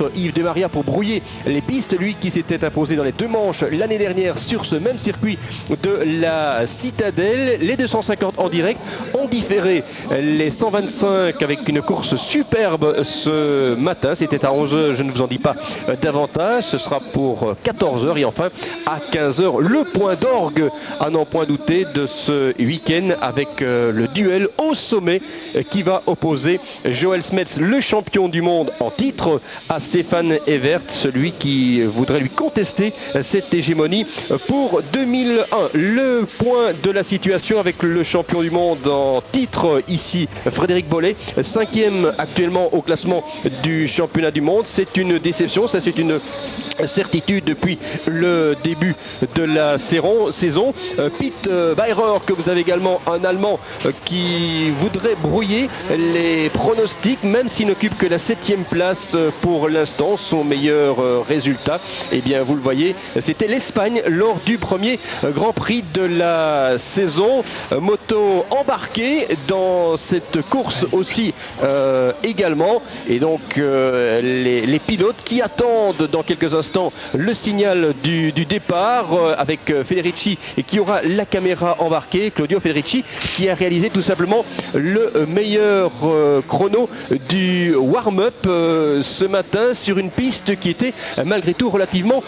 peut-être Yves de Maria pour brouiller les pistes. Lui qui s'était imposé dans les 2 manches l'année dernière sur ce même circuit de la Citadelle. Les 250 en direct ont différé les 125 avec une course superbe ce matin. C'était à 11h, je ne vous en dis pas davantage. Ce sera pour 14h et enfin à 15h, le point d'orgue à n'en point douter de ce week-end avec le duel au sommet qui va opposer Joël Smets, le champion du monde en titre, à Stéphane Evert, celui qui voudrait lui contester cette hégémonie pour 2001. Le point de la situation avec le champion du monde en titre ici, Frédéric Bollé, 5e actuellement au classement du championnat du monde. C'est une déception, ça c'est une certitude depuis le début de la saison. Pete Beirer, que vous avez également, un Allemand qui voudrait brouiller les pronostics, même s'il n'occupe que la 7e place pour l'instant. Son meilleur résultat, eh bien vous le voyez, c'était l'Espagne lors du premier Grand Prix de la saison. Moto embarquée dans cette course aussi également, et donc les pilotes qui attendent dans quelques instants le signal du départ avec Federici et qui aura la caméra embarquée. Claudio Federici qui a réalisé tout simplement le meilleur chrono du warm-up ce matin sur une piste qui était malgré tout relativement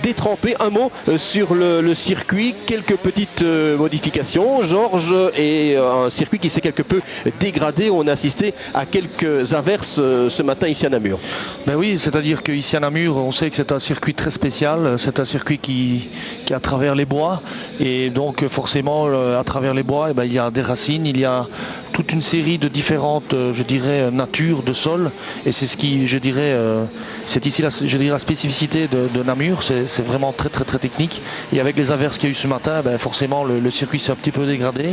détrempée. Un mot sur le circuit, quelques petites modifications, Georges, et un circuit qui s'est quelque peu dégradé. On a assisté à quelques averses ce matin ici à Namur. Ben oui, c'est-à-dire qu'ici à Namur, on sait que c'est un circuit très spécial, c'est un circuit qui est à travers les bois, et donc forcément à travers les bois, il y a des racines, il y a toute une série de différentes, je dirais, natures de sol, et c'est ce qui, je dirais, c'est ici la spécificité de Namur. C'est vraiment très technique, et avec les averses qu'il y a eu ce matin, forcément le circuit s'est un petit peu dégradé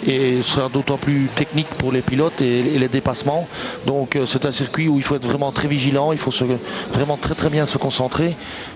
et sera d'autant plus technique pour les pilotes et les dépassements. Donc c'est un circuit où il faut être vraiment très vigilant, il faut vraiment très bien se concentrer,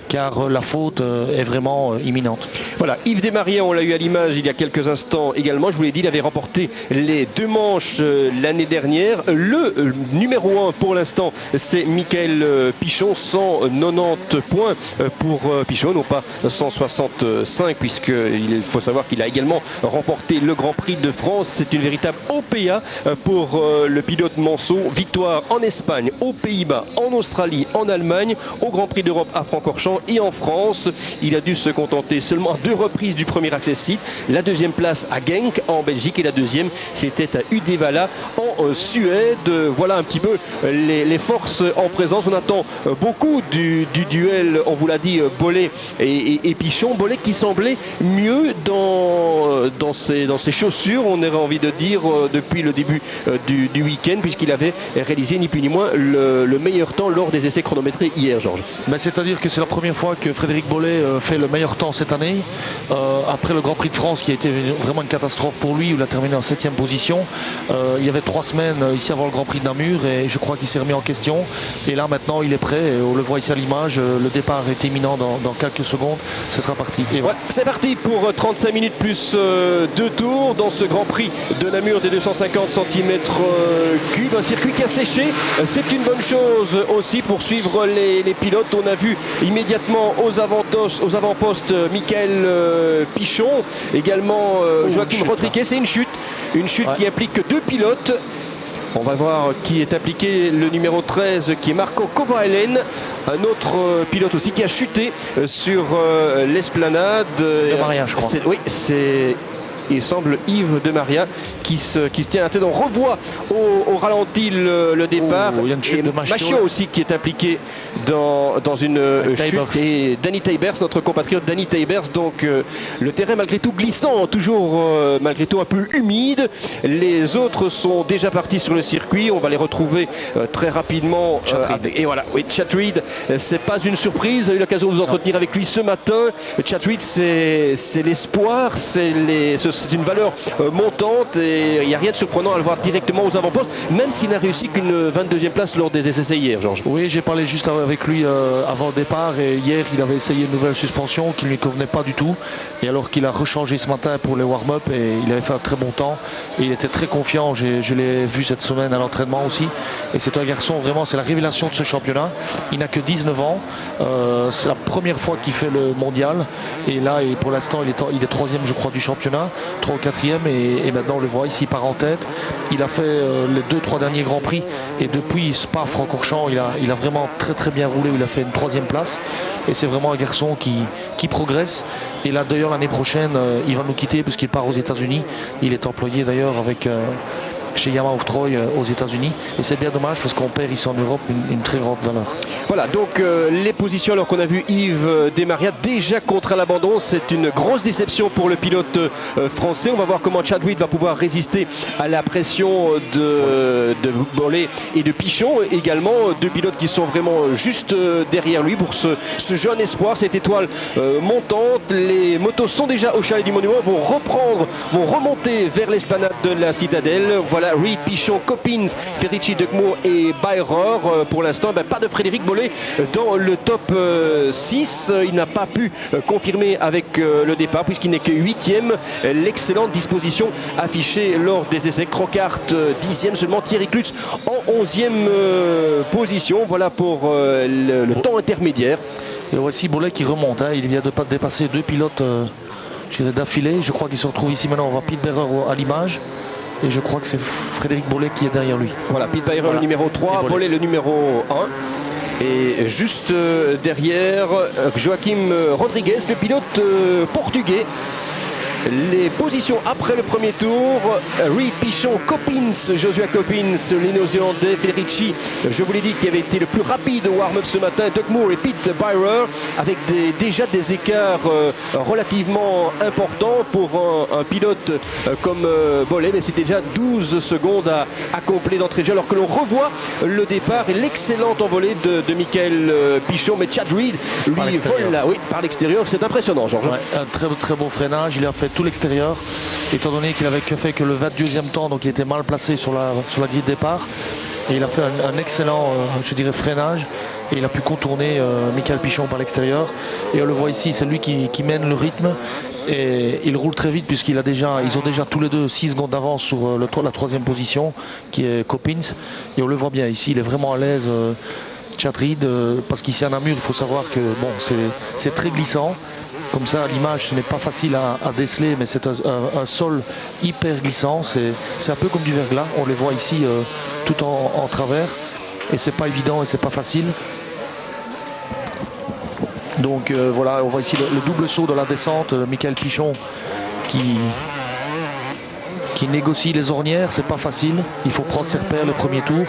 car la faute est vraiment imminente. Voilà, Yves Desmarais, on l'a eu à l'image il y a quelques instants également. Je vous l'ai dit, il avait remporté les 2 manches l'année dernière. Le numéro 1 pour l'instant, c'est Michael Pichon, 190 points pour Pichon, non pas 165, puisqu'il faut savoir qu'il a également remporté le Grand Prix de France. C'est une véritable OPA pour le pilote Manceau. Victoire en Espagne, aux Pays-Bas, en Australie, en Allemagne, au Grand Prix d'Europe à Francorchamps et en France. Il a dû se contenter seulement à 2 reprises du premier Access Seat. La 2e place à Genk en Belgique et la 2e c'était à Uddevalla en Suède. Voilà un petit peu les forces en présence. On attend beaucoup du duel, on vous l'a dit, Bollé et Pichon. Bollé qui semblait mieux dans ses chaussures, on aurait envie de dire, depuis le début du week-end, puisqu'il avait réalisé ni plus ni moins le meilleur temps lors des essais chronométrés hier, Georges. C'est-à-dire que c'est la première fois que Frédéric Bollé fait le meilleur temps cette année, après le Grand Prix de France qui a été vraiment une catastrophe pour lui, où il a terminé en 7e position. Il y avait 3 semaines ici avant le Grand Prix de Namur, et je crois qu'il s'est remis en question, et là maintenant il est prêt, et on le voit ici à l'image, le départ est imminent dans quelques secondes, ce sera parti. Et voilà. Ouais, c'est parti pour 35 minutes plus 2 tours dans ce Grand Prix de Namur des 250 cm3, un circuit qui a séché. C'est une bonne chose aussi pour suivre les pilotes. On a vu immédiatement aux avant-postes Michael Pichon, également Joachim Rotriquet. C'est une chute qui implique 2 pilotes. On va voir qui est impliqué, le numéro 13 qui est Marco Kovaelen, un autre pilote aussi qui a chuté sur l'esplanade. De Maria, je crois. Oui, c'est... Il semble Yves Desmarais qui se tient à la tête. On revoit au ralenti le départ. Il y a une chute de Machiot aussi qui est impliqué dans une chute. Et Danny Taibers, notre compatriote Danny Taibers. Donc le terrain malgré tout glissant, toujours malgré tout un peu humide. Les autres sont déjà partis sur le circuit. On va les retrouver très rapidement. Et voilà, oui, Chad Reed, c'est pas une surprise. J'ai eu l'occasion de vous entretenir avec lui ce matin. Chad Reed, c'est l'espoir. Ce c'est une valeur montante et il n'y a rien de surprenant à le voir directement aux avant-postes, même s'il n'a réussi qu'une 22e place lors des essais hier, Georges. Oui, j'ai parlé juste avec lui avant le départ et hier il avait essayé une nouvelle suspension qui ne lui convenait pas du tout et alors qu'il a rechangé ce matin pour les warm-up et il avait fait un très bon temps et il était très confiant, je l'ai vu cette semaine à l'entraînement aussi et c'est un garçon vraiment, c'est la révélation de ce championnat. Il n'a que 19 ans, c'est la première fois qu'il fait le mondial et là et pour l'instant il est 3e je crois du championnat, 3 ou 4e et maintenant on le voit ici, il part en tête. Il a fait les 2-3 derniers Grands Prix et depuis Spa-Francorchamps il a vraiment très bien roulé, il a fait une 3e place et c'est vraiment un garçon qui progresse et là d'ailleurs l'année prochaine il va nous quitter puisqu'il part aux États-Unis. Il est employé d'ailleurs avec chez Yamaha of Troy aux États-Unis et c'est bien dommage parce qu'on perd ici en Europe une très grande valeur. Voilà donc les positions alors qu'on a vu Yves Desmaria déjà contre l'abandon, c'est une grosse déception pour le pilote français. On va voir comment Chad Reed va pouvoir résister à la pression de Bollé et de Pichon également, deux pilotes qui sont vraiment juste derrière lui pour ce jeune espoir, cette étoile montante. Les motos sont déjà au chalet du Monument, vont remonter vers l'esplanade de la Citadelle. Voilà Reed, Pichon, Coppins, Ferici, Decmour et Bayror. Pour l'instant, pas de Frédéric Bollé dans le top 6. Il n'a pas pu confirmer avec le départ puisqu'il n'est que 8e. L'excellente disposition affichée lors des essais. Crocart 10e seulement, Thierry Klutz en 11e position. Voilà pour le temps intermédiaire. Et voici Bollé qui remonte. Il vient de pas dépasser 2 pilotes d'affilée. Je crois qu'il se retrouve ici maintenant. On voit Pete Bayror à l'image. Et je crois que c'est Frédéric Bollé qui est derrière lui. Voilà, Pete Bayror le numéro 3, Bollé le numéro 1. Et juste derrière, Joaquim Rodrigues, le pilote portugais. Les positions après le premier tour, Reed, Pichon, Coppins, Joshua Coppins, les Néo-Zélandais, Ferici, je vous l'ai dit, qui avait été le plus rapide au warm-up ce matin, Decmour et Pete Bayror, avec déjà des écarts relativement importants pour un pilote comme Bollé, mais c'était déjà 12 secondes à compléter d'entrée de jeu, alors que l'on revoit le départ et l'excellente envolée de Michael Pichon, mais Chad Reed, lui, vole là, oui, par l'extérieur, c'est impressionnant, Georges. Ouais, un très beau freinage, il a fait tout l'extérieur, étant donné qu'il avait fait que le 22e temps, donc il était mal placé sur la grille de départ et il a fait un excellent je dirais freinage et il a pu contourner Michael Pichon par l'extérieur et on le voit ici, c'est lui qui mène le rythme et il roule très vite puisqu'ils ont déjà tous les deux 6 secondes d'avance sur la 3e position qui est Coppins et on le voit bien ici, il est vraiment à l'aise Chad Reed, parce qu'ici à Namur il faut savoir que bon, c'est très glissant. Comme ça, à l'image, ce n'est pas facile à déceler, mais c'est un sol hyper glissant. C'est un peu comme du verglas. On les voit ici tout en travers. Et c'est pas évident et c'est pas facile. Donc voilà, on voit ici le double saut de la descente. Michael Pichon qui négocie les ornières. C'est pas facile. Il faut prendre ses repères le premier tour.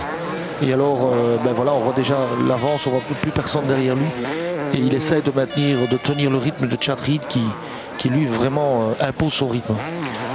Et alors, voilà, on voit déjà l'avance. On voit plus personne derrière lui. Et il essaie de tenir le rythme de Chad Reed qui lui vraiment impose son rythme.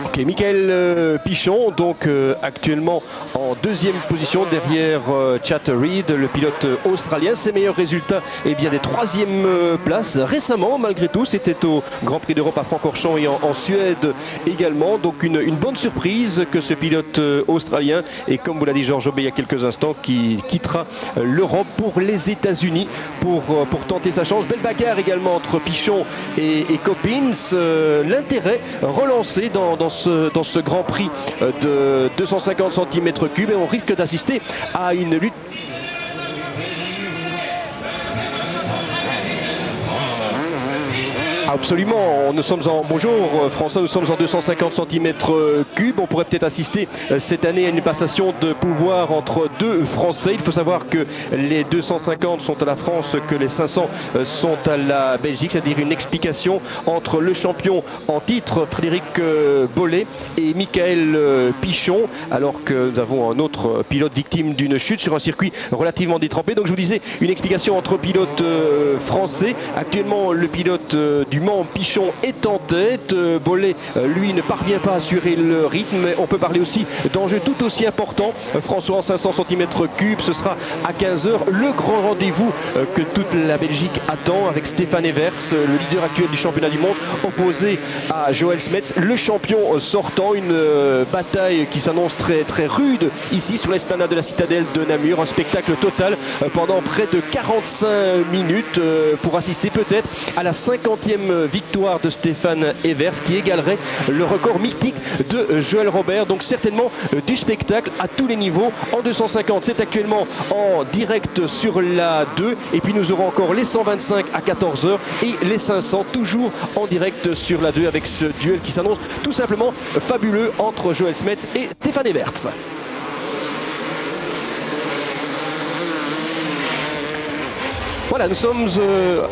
Ok, Michael Pichon, donc actuellement en 2e position derrière Chad Reed, le pilote australien. Ses meilleurs résultats, des 3e places. Récemment, malgré tout, c'était au Grand Prix d'Europe à Francorchamps et en Suède également. Donc une bonne surprise que ce pilote australien, et comme vous l'a dit Georges Aubé il y a quelques instants, qui quittera l'Europe pour les États-Unis pour tenter sa chance. Belle bagarre également entre Pichon et Coppins. L'intérêt relancé dans ce Grand Prix de 250 cm3 et on risque d'assister à une lutte. Absolument, bonjour François, nous sommes en 250 cm3. On pourrait peut-être assister cette année à une passation de pouvoir entre deux Français. Il faut savoir que les 250 sont à la France, que les 500 sont à la Belgique, c'est-à-dire une explication entre le champion en titre Frédéric Bollé et Michael Pichon, alors que nous avons un autre pilote victime d'une chute sur un circuit relativement détrempé. Donc je vous disais, une explication entre pilotes français. Actuellement, le pilote du Mans. Pichon est en tête. Bollé, lui, ne parvient pas à assurer le rythme. Mais on peut parler aussi d'enjeux tout aussi importants. François en 500 cm3, ce sera à 15h. Le grand rendez-vous que toute la Belgique attend avec Stéphane Everts, le leader actuel du championnat du monde, opposé à Joël Smets, le champion sortant. Une bataille qui s'annonce très, très rude ici sur l'esplanade de la Citadelle de Namur. Un spectacle total pendant près de 45 minutes pour assister peut-être à la 50e victoire de Stéphane Everts qui égalerait le record mythique de Joël Robert. Donc certainement du spectacle à tous les niveaux. En 250, c'est actuellement en direct sur la 2 et puis nous aurons encore les 125 à 14h et les 500 toujours en direct sur la 2 avec ce duel qui s'annonce tout simplement fabuleux entre Joël Smets et Stéphane Everts. Voilà, nous sommes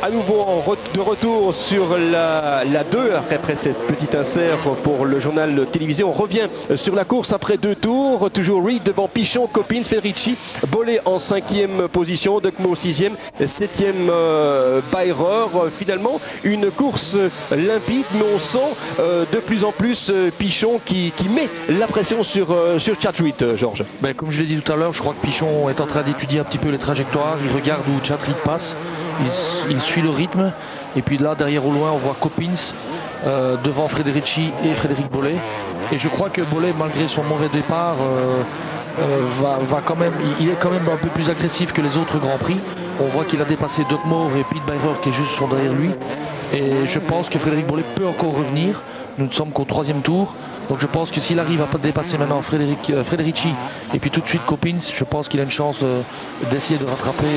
à nouveau de retour sur la 2 après cette petite insert pour le journal télévisé. On revient sur la course après 2 tours. Toujours Reed devant Pichon, Coppins, Federici, Bollé en 5e position, Decmo 6e, 7e Bayreur. Finalement, une course limpide, mais on sent de plus en plus Pichon qui met la pression sur Chatrit, Georges. Ben, comme je l'ai dit tout à l'heure, je crois que Pichon est en train d'étudier un petit peu les trajectoires. Il regarde où Chatrit passe. Il suit le rythme et puis là derrière au loin on voit Coppins devant Federici et Frédéric Bollé et je crois que Bollé malgré son mauvais départ va quand même, il est quand même un peu plus agressif que les autres Grands Prix. On voit qu'il a dépassé Doc Moore et Pete Bayreur qui est juste derrière lui et je pense que Frédéric Bollé peut encore revenir. Nous ne sommes qu'au 3e tour. Donc je pense que s'il arrive à dépasser maintenant Federici et puis tout de suite Coppins, je pense qu'il a une chance d'essayer de rattraper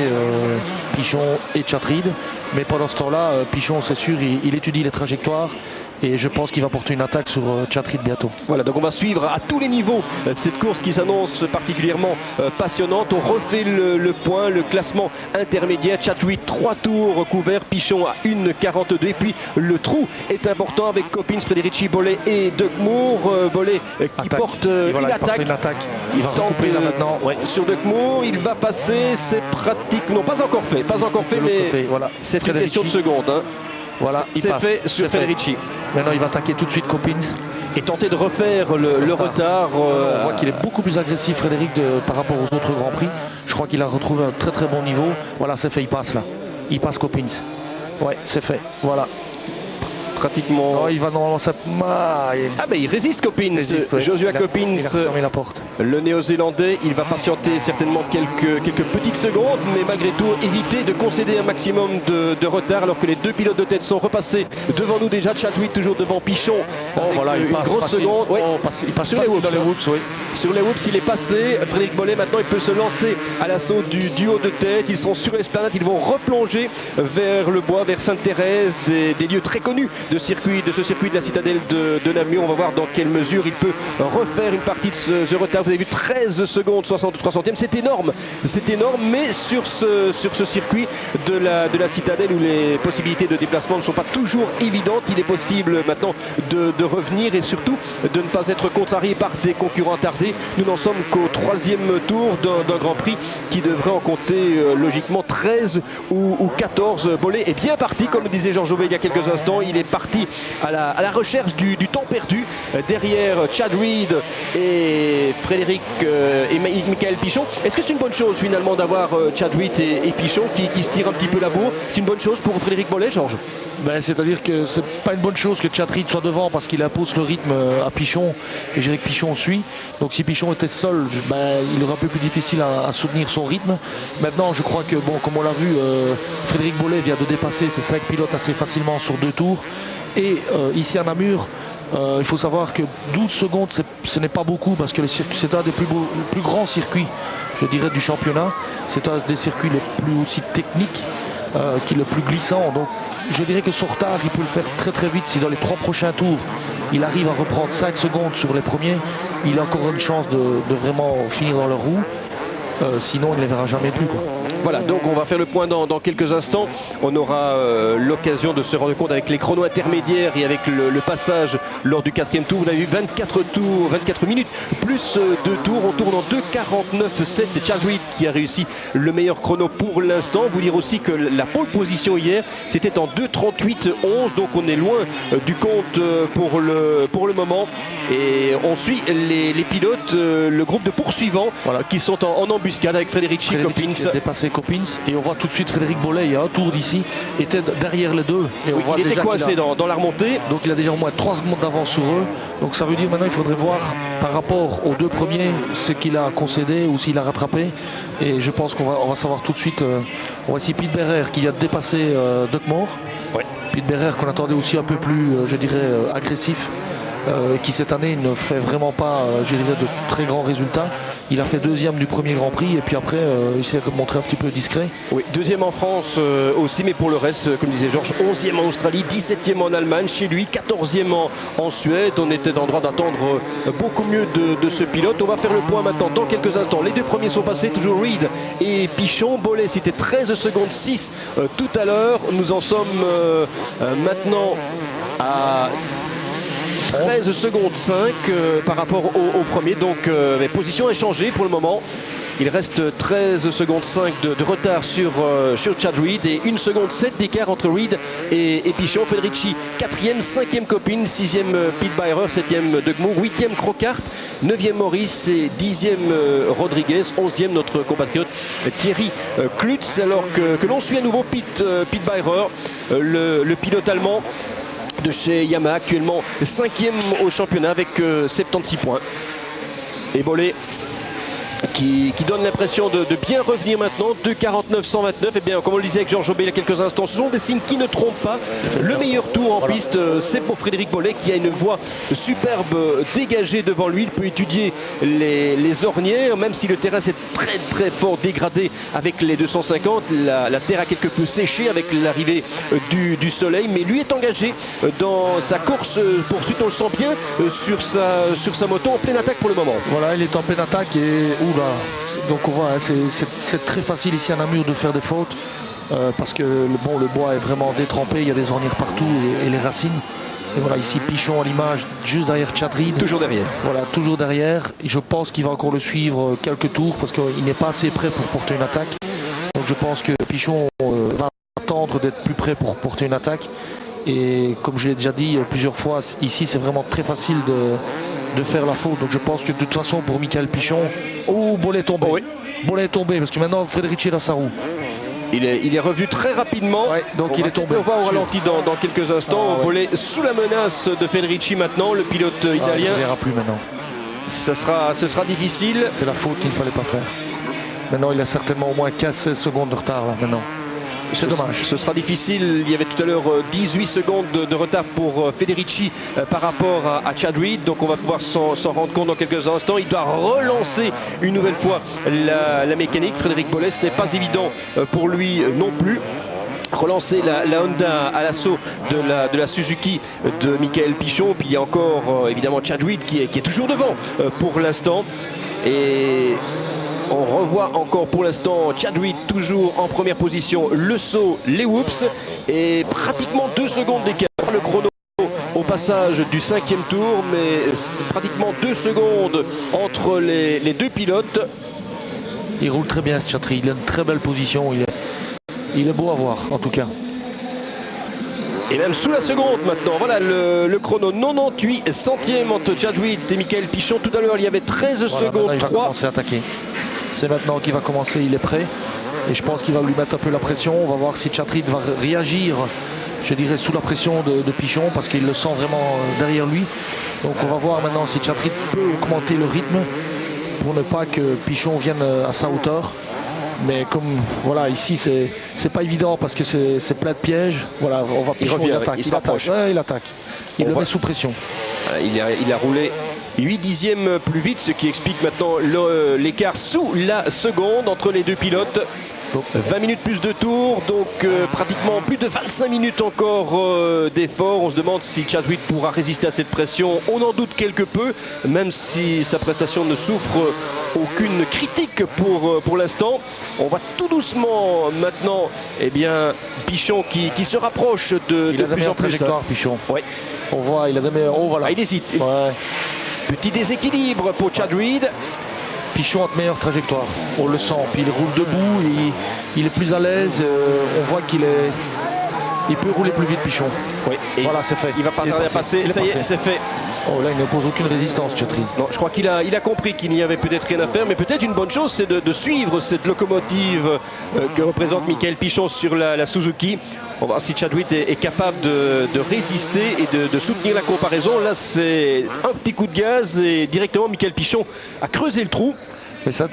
Pichon et Chatrid. Mais pendant ce temps-là, Pichon, c'est sûr, il étudie les trajectoires. Et je pense qu'il va porter une attaque sur Chatrit bientôt. Voilà, donc on va suivre à tous les niveaux cette course qui s'annonce particulièrement passionnante. On refait le point, le classement intermédiaire. Chatrit 3 tours couverts, Pichon à 1,42. Et puis le trou est important avec Coppins, Federici, Bollé et Doc Moore. Bollé qui porte une attaque. Il va recouper là maintenant. Ouais. Sur Doc Moore, il va passer, c'est pratiquement pas encore fait, mais côté, voilà. C'est une question de seconde. Hein. Voilà, c'est fait sur Federici. Maintenant il va attaquer tout de suite Coppins. Et tenter de refaire le retard. On voit qu'il est beaucoup plus agressif Frédéric par rapport aux autres Grands Prix. Je crois qu'il a retrouvé un très très bon niveau. Voilà, c'est fait, il passe là. Il passe Coppins. Ouais, c'est fait. Voilà. Pratiquement. Oh, il va normalement il résiste Coppins. Joshua Coppins, la porte. Le néo-zélandais, il va patienter certainement quelques petites secondes, mais malgré tout éviter de concéder un maximum de retard alors que les deux pilotes de tête sont repassés devant nous déjà. Chatwit toujours devant Pichon. Voilà, il passe grosse facile. seconde. Ouais. Il passe sur les whoops. Oui. Sur les whoops, il est passé. Frédéric Bollé maintenant il peut se lancer à l'assaut du duo de tête. Ils sont sur l'esplanade, ils vont replonger vers le bois, vers Sainte-Thérèse, des lieux très connus de ce circuit de la Citadelle de Namur. On va voir dans quelle mesure il peut refaire une partie de ce retard. Vous avez vu 13 secondes 63 centièmes, c'est énorme, mais sur ce circuit de la Citadelle où les possibilités de déplacement ne sont pas toujours évidentes, il est possible maintenant de revenir et surtout de ne pas être contrarié par des concurrents attardés. Nous n'en sommes qu'au 3e tour d'un Grand Prix qui devrait en compter logiquement 13 ou 14. Bollé est bien parti, comme le disait Georges Aubé il y a quelques instants. Il est parti à la recherche du temps perdu derrière Chad Reed et Frédéric et Michael Pichon. Est-ce que c'est une bonne chose finalement d'avoir Chad Reed et Pichon qui se tirent un petit peu la bourre? C'est une bonne chose pour Frédéric Bollé, Georges? C'est-à-dire que c'est pas une bonne chose que Chad Reed soit devant parce qu'il impose le rythme à Pichon et je dirais que Pichon suit. Donc si Pichon était seul, il aurait un peu plus difficile à soutenir son rythme. Maintenant, je crois que, comme on l'a vu, Frédéric Bollé vient de dépasser ses 5 pilotes assez facilement sur 2 tours. Et ici à Namur, il faut savoir que 12 secondes, ce n'est pas beaucoup parce que c'est un des plus grands circuits, je dirais, du championnat. C'est un des circuits les plus aussi techniques, qui est le plus glissant. Donc je dirais que son retard, il peut le faire très très vite. Si dans les 3 prochains tours, il arrive à reprendre 5 secondes sur les premiers, il a encore une chance de vraiment finir dans leur roue. Sinon, il ne les verra jamais plus, quoi. Voilà, donc on va faire le point dans quelques instants. On aura l'occasion de se rendre compte avec les chronos intermédiaires et avec le passage lors du 4e tour. Vous avez eu 24 tours, 24 minutes, plus 2 tours. On tourne en 2,49,7. C'est Chad Reed qui a réussi le meilleur chrono pour l'instant. Vous dire aussi que la pole position hier, c'était en 2,38,11. Donc on est loin du compte pour le moment. Et on suit les pilotes, le groupe de poursuivants qui sont en embuscade avec Frederici, Coppins. Dépassé Coppins et on voit tout de suite Frédéric Bolley, il y a un tour d'ici, était derrière les deux. Et on voit il était coincé dans la remontée. Donc il a déjà au moins 3 secondes d'avance sur eux. Donc ça veut dire maintenant il faudrait voir par rapport aux deux premiers ce qu'il a concédé ou s'il a rattrapé. Et je pense qu'on va savoir tout de suite. On voit ici Pete Berrer qui a dépassé Duckmore. Ouais. Pete Berrer qu'on attendait aussi un peu plus, je dirais, agressif. Qui cette année ne fait vraiment pas, je dirais, de très grands résultats. Il a fait 2e du premier Grand Prix et puis après il s'est montré un petit peu discret. Oui, 2e en France aussi, mais pour le reste, comme disait Georges, 11e en Australie, 17e en Allemagne, chez lui, 14e en Suède. On était en droit d'attendre beaucoup mieux de ce pilote. On va faire le point maintenant dans quelques instants. Les deux premiers sont passés, toujours Reed et Pichon. Bolley, c'était 13 secondes 6 tout à l'heure. Nous en sommes maintenant à 13 secondes 5 par rapport au premier, donc les positions échangées pour le moment. Il reste 13 secondes 5 de retard sur Chad Reed et 1 seconde 7 d'écart entre Reed et Pichon. Federici 4e, 5e Coppins, 6e Pete Byrer, 7e Doug Moore, 8e Crocart, 9e Maurice et 10e Rodriguez, 11e notre compatriote Thierry Klutz. Alors que l'on suit à nouveau Pete Byrer, le pilote allemand de chez Yamaha, actuellement 5e au championnat avec 76 points. Et Bolley qui donne l'impression de bien revenir maintenant. 2,49,129. Et bien, comme on le disait avec Georges Aubé il y a quelques instants, ce sont des signes qui ne trompent pas. Le meilleur tour en piste, c'est pour Frédéric Bolley qui a une voie superbe dégagée devant lui. Il peut étudier les ornières, même si le terrain s'est très très fort dégradé avec les 250. La terre a quelque peu séché avec l'arrivée du soleil, mais lui est engagé dans sa course poursuite. On le sent bien sur sa moto en pleine attaque pour le moment. Voilà, il est en pleine attaque et donc on voit, c'est très facile ici à Namur de faire des fautes parce que le bois est vraiment détrempé, il y a des ornières partout et les racines. Et voilà, ici Pichon à l'image, juste derrière Chad Reed. Toujours derrière. Voilà, toujours derrière. Et je pense qu'il va encore le suivre quelques tours parce qu'il n'est pas assez prêt pour porter une attaque. Donc je pense que Pichon va attendre d'être plus prêt pour porter une attaque. Et comme je l'ai déjà dit plusieurs fois, ici c'est vraiment très facile de faire la faute. Donc je pense que de toute façon pour Michael Pichon, Bolley est tombé. Oui. Bolley est tombé parce que maintenant Federici est dans sa roue. Il est revenu très rapidement. Ouais, donc il est tombé. On va au ralenti dans quelques instants. Bolley sous la menace de Federici maintenant, le pilote italien. Il ne verra plus maintenant. Ce sera difficile. C'est la faute qu'il ne fallait pas faire. Maintenant il a certainement au moins 15-16 secondes de retard là maintenant. C'est dommage. Ce sera difficile. Il y avait tout à l'heure 18 secondes de retard pour Federici par rapport à Chad Reed. Donc on va pouvoir s'en rendre compte dans quelques instants. Il doit relancer une nouvelle fois la mécanique. Frédéric Bolley, ce n'est pas évident pour lui non plus. Relancer la Honda à l'assaut de la Suzuki de Michael Pichon. Puis il y a encore évidemment Chad Reed qui est toujours devant pour l'instant. Et on revoit encore pour l'instant Chad Reed toujours en première position, le saut, les whoops et pratiquement 2 secondes d'écart. Le chrono au passage du 5e tour, mais pratiquement 2 secondes entre les deux pilotes. Il roule très bien ce Chad Reed, il a une très belle position, il est beau à voir en tout cas. Et même sous la seconde maintenant, voilà le chrono 98 centièmes entre Chad Reed et Michael Pichon. Tout à l'heure il y avait 13 secondes il 3. Va commencer à attaquer. C'est maintenant qu'il va commencer, il est prêt. Et je pense qu'il va lui mettre un peu la pression. On va voir si Chad Reed va réagir, je dirais, sous la pression de Pichon, parce qu'il le sent vraiment derrière lui. Donc on va voir maintenant si Chad Reed peut augmenter le rythme pour ne pas que Pichon vienne à sa hauteur. Mais comme voilà, ici c'est pas évident parce que c'est plein de pièges. Voilà, on va Pichon, il attaque, il s'approche. Ouais, il attaque. Il le met sous pression. Il a roulé 8 dixièmes plus vite, ce qui explique maintenant l'écart sous la seconde entre les deux pilotes. Donc, 20 minutes plus de tours, donc pratiquement plus de 25 minutes encore d'effort. On se demande si Chadwick pourra résister à cette pression. On en doute quelque peu, même si sa prestation ne souffre aucune critique pour l'instant. On va tout doucement maintenant, eh bien, Pichon qui se rapproche de plus en plus. Trajectoire, Pichon. Oui. On voit, il a des meilleurs. Oh, voilà. Ah, il hésite. Ouais. Petit déséquilibre pour Chad Reed. Pichon a de meilleure trajectoire, on le sent. Puis il roule debout, il est plus à l'aise. On voit qu'il peut rouler plus vite, Pichon. Oui, et voilà, c'est fait. Il va pas tarder à passer. Ça y est, c'est fait. Oh là, il n'oppose aucune résistance, Chatry. Non, je crois qu'il a compris qu'il n'y avait peut-être rien à faire, mais peut-être une bonne chose, c'est de suivre cette locomotive que représente Michael Pichon sur la Suzuki. On va voir si Chadwick est capable de résister et de soutenir la comparaison. Là, c'est un petit coup de gaz et directement Michael Pichon a creusé le trou. Mais ça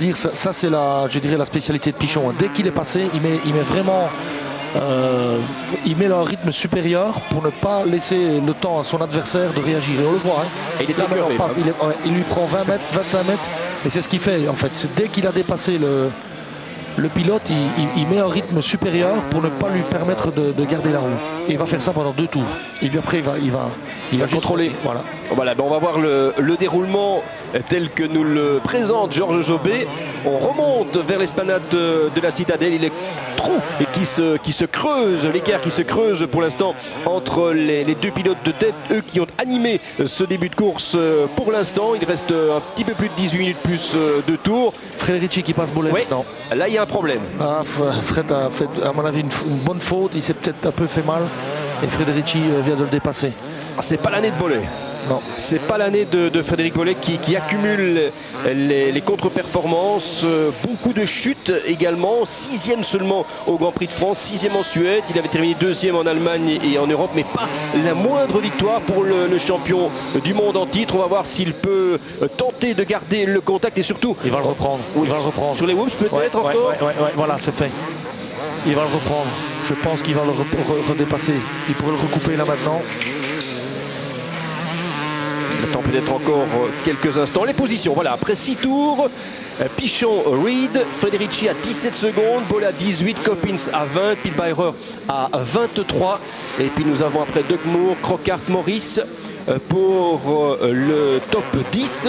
c'est je dirais la spécialité de Pichon. Dès qu'il est passé, il met vraiment il met un rythme supérieur pour ne pas laisser le temps à son adversaire de réagir. Et on le voit. Hein. Et il est écœuré, il lui prend 20 mètres, 25 mètres. Et c'est ce qu'il fait en fait. Dès qu'il a dépassé le pilote, il met un rythme supérieur pour ne pas lui permettre de garder la roue. Et il va faire ça pendant 2 tours. Et puis après, il va contrôler. Voilà, on va voir le déroulement tel que nous le présente Georges Jobé. On remonte vers l'esplanade de la Citadelle. Il est trou et qui se creuse, l'écart qui se creuse pour l'instant entre les 2 pilotes de tête, eux qui ont animé ce début de course pour l'instant. Il reste un petit peu plus de 18 minutes plus de tours. Frédérici qui passe Bollé. Oui, là il y a un problème. Fred a fait à mon avis une bonne faute, il s'est peut-être un peu fait mal et Frédérici vient de le dépasser. C'est pas l'année de Bollé. Non, c'est pas l'année de Frédéric Bollé qui accumule les contre-performances, beaucoup de chutes également, 6e seulement au Grand Prix de France, 6e en Suède, il avait terminé 2e en Allemagne et en Europe, mais pas la moindre victoire pour le champion du monde en titre. On va voir s'il peut tenter de garder le contact et surtout... Il va le reprendre, il va le reprendre. Sur les whoops peut-être encore. Voilà, c'est fait. Il va le reprendre, je pense qu'il va le redépasser, il pourrait le recouper là maintenant. Il attend peut-être encore quelques instants. Les positions, voilà, après 6 tours, Pichon, Reed, Frédérici à 17 secondes, Bollé à 18, Coppins à 20, Pilbairer à 23. Et puis nous avons après Doug Moore, Crockart, Morris pour le top 10.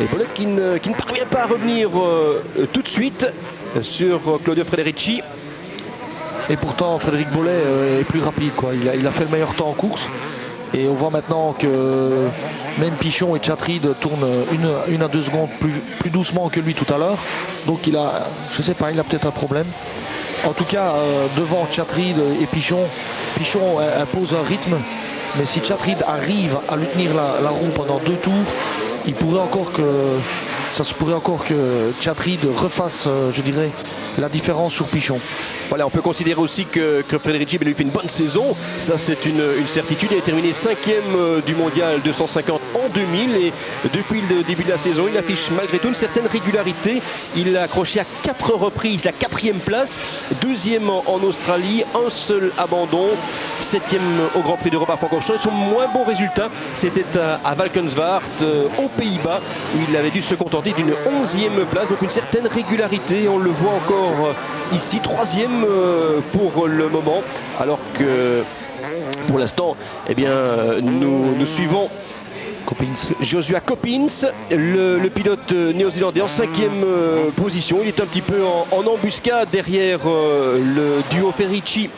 Et Bollé qui ne parvient pas à revenir tout de suite sur Claudio Frédérici. Et pourtant Frédéric Bollé est plus rapide, quoi. Il a fait le meilleur temps en course. Et on voit maintenant que même Pichon et Chatrid tournent 1 à 2 secondes plus doucement que lui tout à l'heure. Donc il a, je sais pas, il a peut-être un problème. En tout cas, devant Chatrid et Pichon impose un rythme. Mais si Chatrid arrive à lui tenir la roue pendant 2 tours, ça se pourrait encore que Chatrid refasse, je dirais, la différence sur Pichon. Voilà, on peut considérer aussi que Frédérici lui fait une bonne saison. Ça, c'est une certitude. Il a terminé 5e du mondial 250 en 2000. Et depuis le début de la saison, il affiche malgré tout une certaine régularité. Il a accroché à 4 reprises la 4e place. 2e en Australie, un seul abandon. 7e au Grand Prix d'Europe à Francorchamps. Son moins bon résultat, c'était à Valkenswaard, aux Pays-Bas, où il avait dû se contenter d'une 11e place. Donc une certaine régularité. On le voit encore ici, 3e pour le moment, alors que pour l'instant, eh bien, nous suivons Joshua Coppins, le pilote néo-zélandais en 5e position. Il est un petit peu en embuscade derrière le duo Frédérici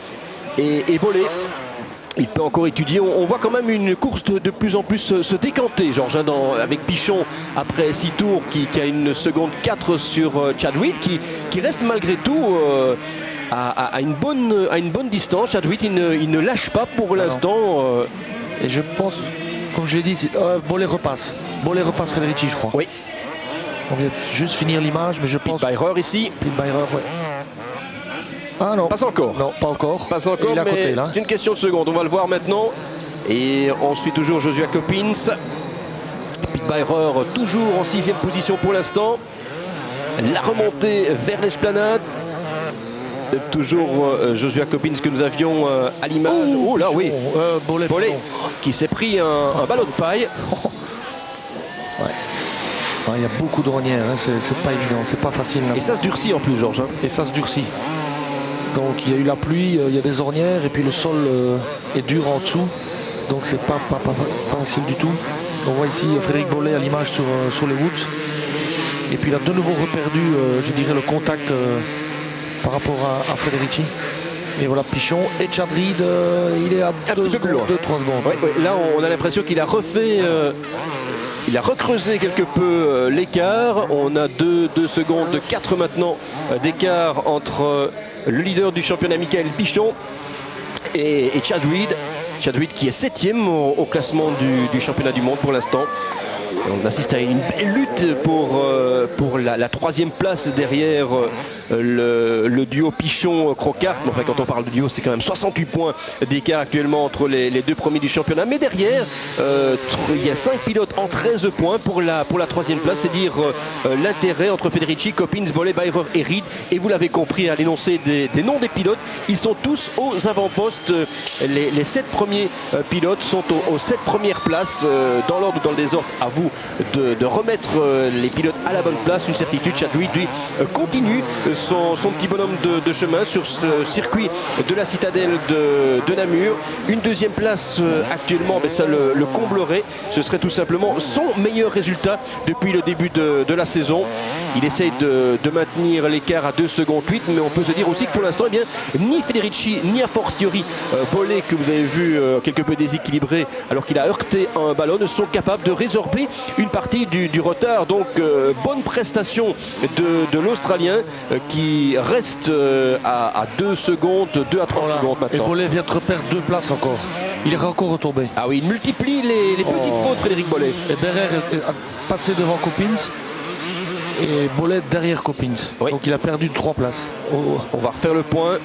et Bollé. Il peut encore étudier. On voit quand même une course de plus en plus se décanter, Georges, avec Pichon après 6 tours qui a une seconde 4 sur Chadwick, qui reste malgré tout à une bonne distance. Chadwick il ne lâche pas pour l'instant. Et je pense, comme je l'ai dit, Bollé repasse Frédérici, je crois. Oui. On vient juste finir l'image, mais je pense... Pilbairer ici. Pilbairer, ouais. Ah non. Pas encore. Non, pas encore. Pas encore, mais côté, c'est une question de seconde. On va le voir maintenant. Et ensuite toujours Joshua Coppins. Pilbairer toujours en 6e position pour l'instant. La remontée vers l'esplanade. Toujours Joshua Coppins que nous avions à l'image. Oh là oui, Bollé qui s'est pris un ballon de paille. Ouais. Il y a beaucoup de renières, hein. C'est pas évident, c'est pas facile. Là. Et ça se durcit en plus, Georges. Et ça se durcit. Donc il y a eu la pluie, il y a des ornières et puis le sol est dur en dessous. Donc c'est pas facile du tout. On voit ici Frédéric Bollé à l'image sur les woods. Et puis il a de nouveau reperdu, je dirais, le contact par rapport à Federici. Et voilà Pichon et Chad Reed, il est à 2-3 secondes. Oui, là on a l'impression qu'il a refait, il a recreusé quelque peu l'écart. On a 2 secondes 4 maintenant d'écart entre le leader du championnat Michael Pichon et Chad Reed. Chad Reed qui est 7e au classement du championnat du monde pour l'instant. On assiste à une belle lutte pour la 3e place derrière le duo Pichon-Crocart. Enfin, quand on parle de duo, c'est quand même 68 points d'écart actuellement entre les 2 premiers du championnat. Mais derrière, il y a 5 pilotes en 13 points pour la 3e place. C'est dire l'intérêt entre Federici, Coppins, Bollé, Beirer et Reed. Et vous l'avez compris à l'énoncé des noms des pilotes, ils sont tous aux avant-postes. Les 7 premiers pilotes sont aux 7 premières places dans l'ordre ou dans le désordre. À vous de remettre les pilotes à la bonne place. Une certitude, Chad Reed lui continue son petit bonhomme de chemin sur ce circuit de la citadelle de Namur. Une 2e place actuellement, mais ça le comblerait. Ce serait tout simplement son meilleur résultat depuis le début de la saison. Il essaye de maintenir l'écart à 2 secondes 8, mais on peut se dire aussi que pour l'instant, eh bien, ni Federici, ni a fortiori Bollé, que vous avez vu quelque peu déséquilibré alors qu'il a heurté un ballon, ne sont capables de résorber une partie du retard. Donc bonne prestation de l'Australien qui reste à 2 secondes, 2 à 3 secondes maintenant. Et Bollé vient de reperdre 2 places encore. Il est encore retombé. Ah oui, il multiplie les petites fautes, Frédéric Bollé. Et Berrer a passé devant Coppins et Bollé derrière Coppins. Oui. Donc il a perdu 3 places. On va refaire le point.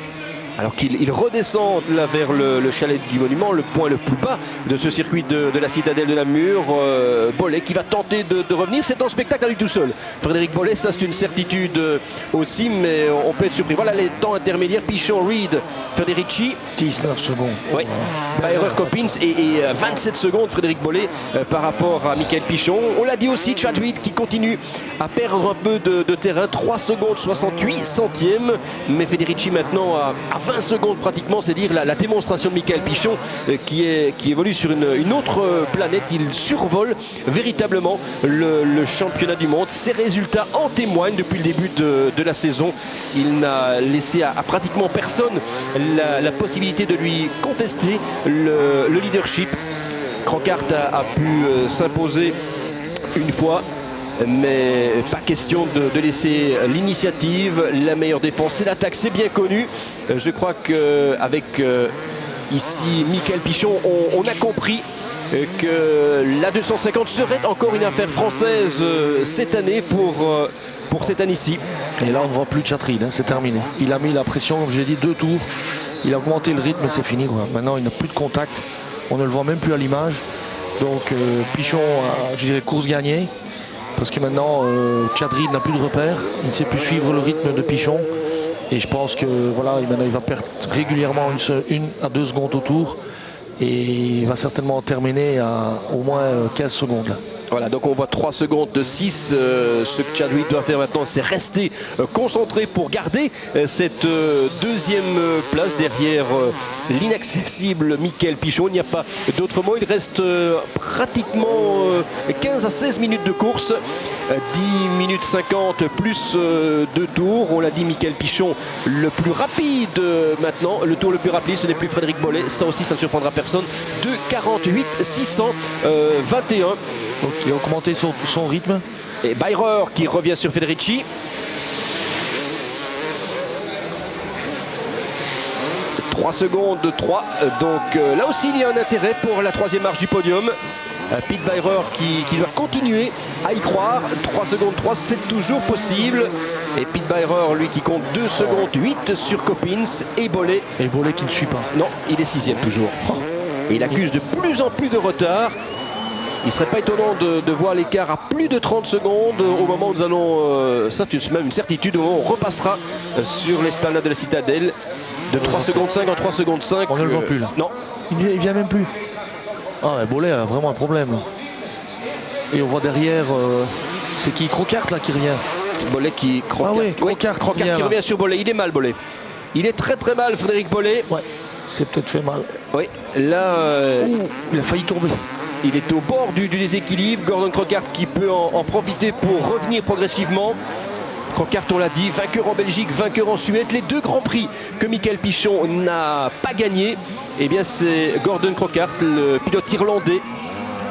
Alors qu'il redescend là vers le chalet du Monument, le point le plus bas de ce circuit de la citadelle de Namur. Bollé qui va tenter de revenir. C'est un spectacle à lui tout seul. Frédéric Bollé, ça c'est une certitude aussi, mais on peut être surpris. Voilà les temps intermédiaires. Pichon, Reed, Federici. 19 secondes. Oui. Beirer, Coppins et 27 secondes Frédéric Bollé par rapport à Michael Pichon. On l'a dit aussi, Chad Reed qui continue à perdre un peu de terrain. 3 secondes 68 centièmes. Mais Federici maintenant à 20 secondes pratiquement, c'est dire la démonstration de Michael Pichon qui évolue sur une autre planète. Il survole véritablement le championnat du monde. Ses résultats en témoignent depuis le début de la saison. Il n'a laissé à pratiquement personne la possibilité de lui contester le leadership. Crocart a pu s'imposer une fois, mais pas question de laisser l'initiative. La meilleure défense, c'est l'attaque, c'est bien connu. Je crois qu'avec ici Michael Pichon, on a compris que la 250 serait encore une affaire française cette année pour cette année-ci. Et là on ne voit plus Chad Reed, hein, c'est terminé. Il a mis la pression, comme j'ai dit, 2 tours. Il a augmenté le rythme, c'est fini, quoi. Maintenant il n'a plus de contact. On ne le voit même plus à l'image. Donc Pichon a, je dirais, course gagnée. Parce que maintenant, Chad Reed n'a plus de repères, il ne sait plus suivre le rythme de Pichon. Et je pense que voilà, maintenant, il va perdre régulièrement 1 à 2 secondes au tour. Et il va certainement terminer à au moins 15 secondes. Là. Voilà, donc on voit 3 secondes de 6. Ce que Chad Reed doit faire maintenant, c'est rester concentré pour garder cette 2e place derrière l'inaccessible Michael Pichon. Il n'y a pas d'autre mot. Il reste pratiquement 15 à 16 minutes de course. 10 minutes 50 plus 2 tours. On l'a dit, Michael Pichon le plus rapide maintenant. Le tour le plus rapide, ce n'est plus Frédéric Bollé. Ça aussi, ça ne surprendra personne. 2,48 621. Donc il a augmenté son rythme. Et Beirer qui revient sur Federici. 3 secondes 3. Donc là aussi il y a un intérêt pour la 3e marche du podium. Pete Beirer qui doit continuer à y croire. 3 secondes 3, c'est toujours possible. Et Pete Beirer, lui, qui compte 2 secondes 8 sur Coppins et Bollé. Et Bollé qui ne suit pas. Non, il est 6e toujours. Et il accuse de plus en plus de retard. Il ne serait pas étonnant de voir l'écart à plus de 30 secondes au moment où nous allons, ça c'est même une certitude, au moment où on repassera sur l'esplanade de la citadelle. De 3 secondes 5 en 3 secondes 5. On ne le voit plus là. Non. Il vient même plus. Ah, mais Bollé a vraiment un problème là. Et on voit derrière, c'est qui? Crocart là qui revient. Bollé qui... Crocart, Crocart qui revient sur Bollé. Il est mal, Bollé. Il est très très mal, Frédéric Bollé. Ouais, c'est peut-être fait mal. Oui, là, il a failli tomber. Il est au bord du déséquilibre. Gordon Crockart qui peut en profiter pour revenir progressivement. Crockart, on l'a dit, vainqueur en Belgique, vainqueur en Suède. Les 2 grands prix que Michael Pichon n'a pas gagnés, eh bien c'est Gordon Crockart, le pilote irlandais,